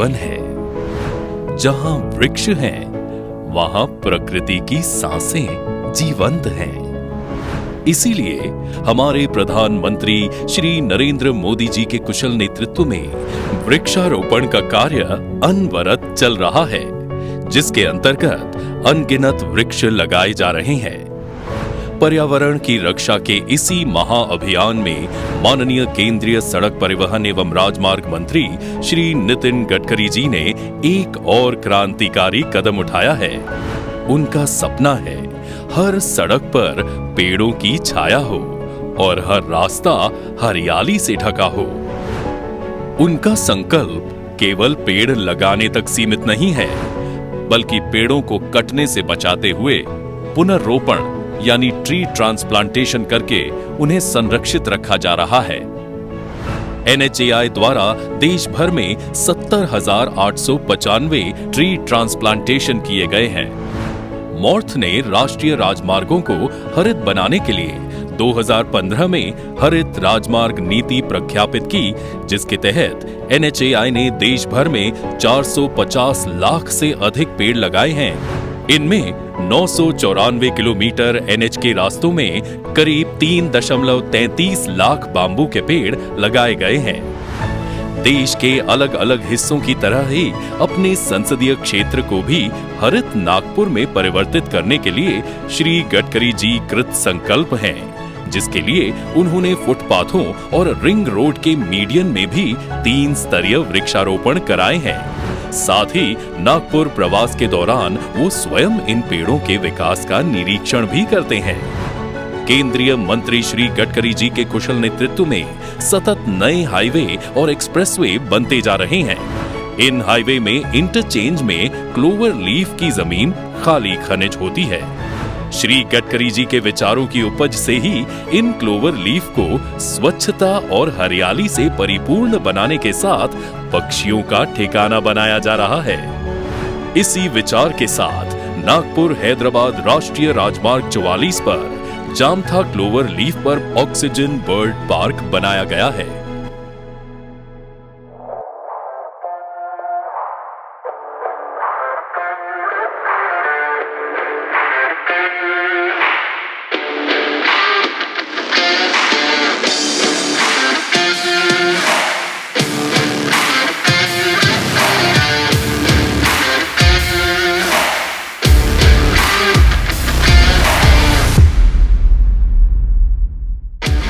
जीवन है। जहां वृक्ष हैं, वहां प्रकृति की सांसें जीवंत हैं। इसीलिए हमारे प्रधानमंत्री श्री नरेंद्र मोदी जी के कुशल नेतृत्व में वृक्षारोपण का कार्य अनवरत चल रहा है, जिसके अंतर्गत अनगिनत वृक्ष लगाए जा रहे हैं। पर्यावरण की रक्षा के इसी महाअभियान में माननीय केंद्रीय सड़क परिवहन एवं राजमार्ग मंत्री श्री नितिन गडकरी जी ने एक और क्रांतिकारी कदम उठाया है। उनका सपना है हर सड़क पर पेड़ों की छाया हो और हर रास्ता हरियाली से ढका हो। उनका संकल्प केवल पेड़ लगाने तक सीमित नहीं है, बल्कि पेड़ों को कटने से बचाते हुए पुनर्रोपण यानी ट्री ट्रांसप्लांटेशन करके उन्हें संरक्षित रखा जा रहा है। NHAI द्वारा देश भर में 70,895 ट्री ट्रांसप्लांटेशन किए गए हैं। मॉर्थ ने राष्ट्रीय राजमार्गों को हरित बनाने के लिए 2015 में हरित राजमार्ग नीति प्रख्यापित की, जिसके तहत NHAI ने देश भर में 450 लाख से अधिक पेड़ लगाए हैं। इनमें 994 किलोमीटर NH के रास्तों में करीब 3.33 लाख बांबू के पेड़ लगाए गए हैं। देश के अलग अलग हिस्सों की तरह ही अपने संसदीय क्षेत्र को भी हरित नागपुर में परिवर्तित करने के लिए श्री गडकरी जी कृत संकल्प हैं, जिसके लिए उन्होंने फुटपाथों और रिंग रोड के मीडियन में भी 3 स्तरीय वृक्षारोपण कराए हैं। साथ ही नागपुर प्रवास के दौरान वो स्वयं इन पेड़ों के विकास का निरीक्षण भी करते हैं। केंद्रीय मंत्री श्री गडकरी जी के कुशल नेतृत्व में सतत नए हाईवे और एक्सप्रेसवे बनते जा रहे हैं। इन हाईवे में इंटरचेंज में क्लोवर लीफ की जमीन खाली खनिज होती है। श्री गडकरी जी के विचारों की उपज से ही इन क्लोवर लीफ को स्वच्छता और हरियाली से परिपूर्ण बनाने के साथ पक्षियों का ठिकाना बनाया जा रहा है। इसी विचार के साथ नागपुर हैदराबाद राष्ट्रीय राजमार्ग 44 पर जामथा क्लोवर लीफ पर ऑक्सीजन बर्ड पार्क बनाया गया है।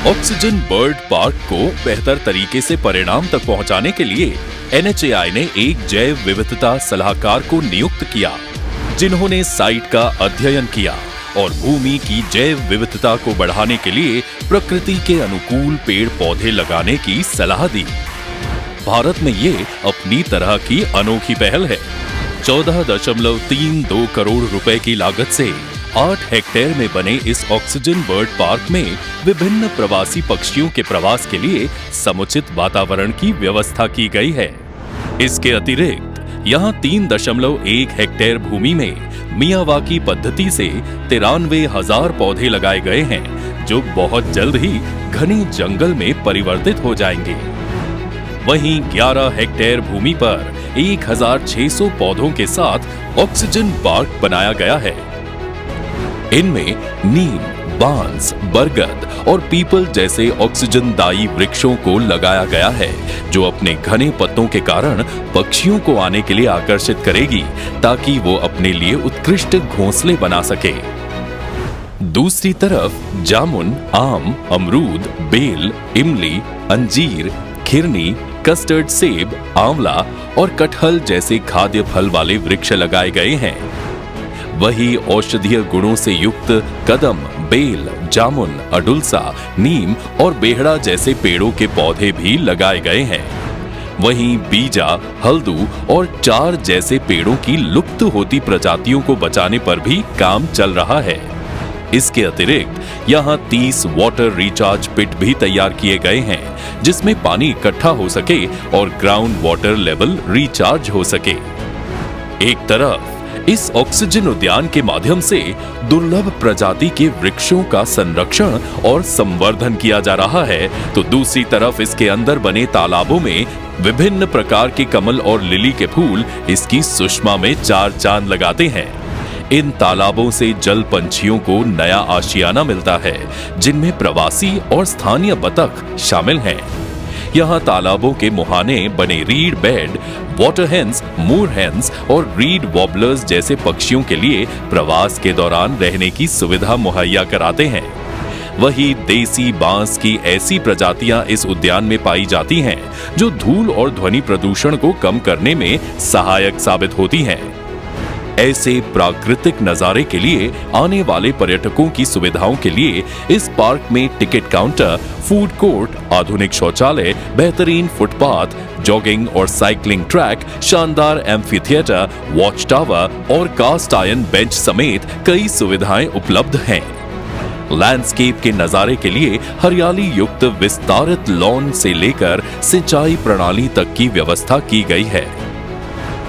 ऑक्सीजन बर्ड पार्क को बेहतर तरीके से परिणाम तक पहुंचाने के लिए NHAI ने एक जैव विविधता सलाहकार को नियुक्त किया, जिन्होंने साइट का अध्ययन किया और भूमि की जैव विविधता को बढ़ाने के लिए प्रकृति के अनुकूल पेड़ पौधे लगाने की सलाह दी। भारत में ये अपनी तरह की अनोखी पहल है। 14.32 करोड़ रुपए की लागत से 8 हेक्टेयर में बने इस ऑक्सीजन बर्ड पार्क में विभिन्न प्रवासी पक्षियों के प्रवास के लिए समुचित वातावरण की व्यवस्था की गई है। इसके अतिरिक्त यहाँ 3.1 हेक्टेयर भूमि में मियावाकी पद्धति से 93,000 पौधे लगाए गए हैं, जो बहुत जल्द ही घने जंगल में परिवर्तित हो जाएंगे। वहीं 11 हेक्टेयर भूमि पर 1,600 पौधों के साथ ऑक्सीजन पार्क बनाया गया है। इनमें नीम, बांस, बरगद और पीपल जैसे ऑक्सीजनदायी वृक्षों को लगाया गया है, जो अपने घने पत्तों के कारण पक्षियों को आने के लिए आकर्षित करेगी, ताकि वो अपने लिए उत्कृष्ट घोंसले बना सके। दूसरी तरफ जामुन, आम, अमरूद, बेल, इमली, अंजीर, खिरनी, कस्टर्ड सेब, आंवला और कटहल जैसे खाद्य फल वाले वृक्ष लगाए गए हैं। वही औषधीय गुणों से युक्त कदम, बेल, जामुन, अडुलसा, नीम और बेहड़ा जैसे पेड़ों के पौधे भी लगाए गए हैं। वहीं बीजा, हल्दू और चार जैसे पेड़ों की लुप्त होती प्रजातियों को बचाने पर भी काम चल रहा है। इसके अतिरिक्त यहाँ 30 वाटर रिचार्ज पिट भी तैयार किए गए हैं, जिसमें पानी इकट्ठा हो सके और ग्राउंड वाटर लेवल रिचार्ज हो सके। एक तरफ इस ऑक्सीजन उद्यान के माध्यम से दुर्लभ प्रजाति के वृक्षों का संरक्षण और संवर्धन किया जा रहा है, तो दूसरी तरफ इसके अंदर बने तालाबों में विभिन्न प्रकार के कमल और लिली के फूल इसकी सुषमा में चार चांद लगाते हैं। इन तालाबों से जल पंछियों को नया आशियाना मिलता है, जिनमें प्रवासी और स्थानीय बतख शामिल हैं। यहाँ तालाबों के मुहाने बने रीड बेड, वाटर हेन्स, मूर हेन्स और रीड वॉबलर्स जैसे पक्षियों के लिए प्रवास के दौरान रहने की सुविधा मुहैया कराते हैं। वही देसी बांस की ऐसी प्रजातियां इस उद्यान में पाई जाती हैं, जो धूल और ध्वनि प्रदूषण को कम करने में सहायक साबित होती हैं। ऐसे प्राकृतिक नजारे के लिए आने वाले पर्यटकों की सुविधाओं के लिए इस पार्क में टिकट काउंटर, फूड कोर्ट, आधुनिक शौचालय, बेहतरीन फुटपाथ, जॉगिंग और साइकिलिंग ट्रैक, शानदार एम्फी थिएटर, वॉच टावर और कास्ट आयरन बेंच समेत कई सुविधाएं उपलब्ध हैं। लैंडस्केप के नजारे के लिए हरियाली युक्त विस्तारित लॉन से लेकर सिंचाई प्रणाली तक की व्यवस्था की गई है।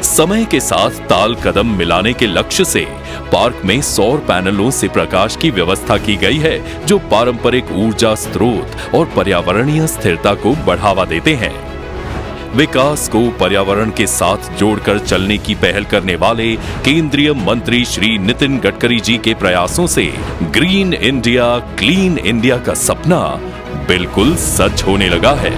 समय के साथ ताल कदम मिलाने के लक्ष्य से पार्क में सौर पैनलों से प्रकाश की व्यवस्था की गई है, जो पारंपरिक ऊर्जा स्रोत और पर्यावरणीय स्थिरता को बढ़ावा देते हैं। विकास को पर्यावरण के साथ जोड़कर चलने की पहल करने वाले केंद्रीय मंत्री श्री नितिन गडकरी जी के प्रयासों से ग्रीन इंडिया, क्लीन इंडिया का सपना बिल्कुल सच होने लगा है।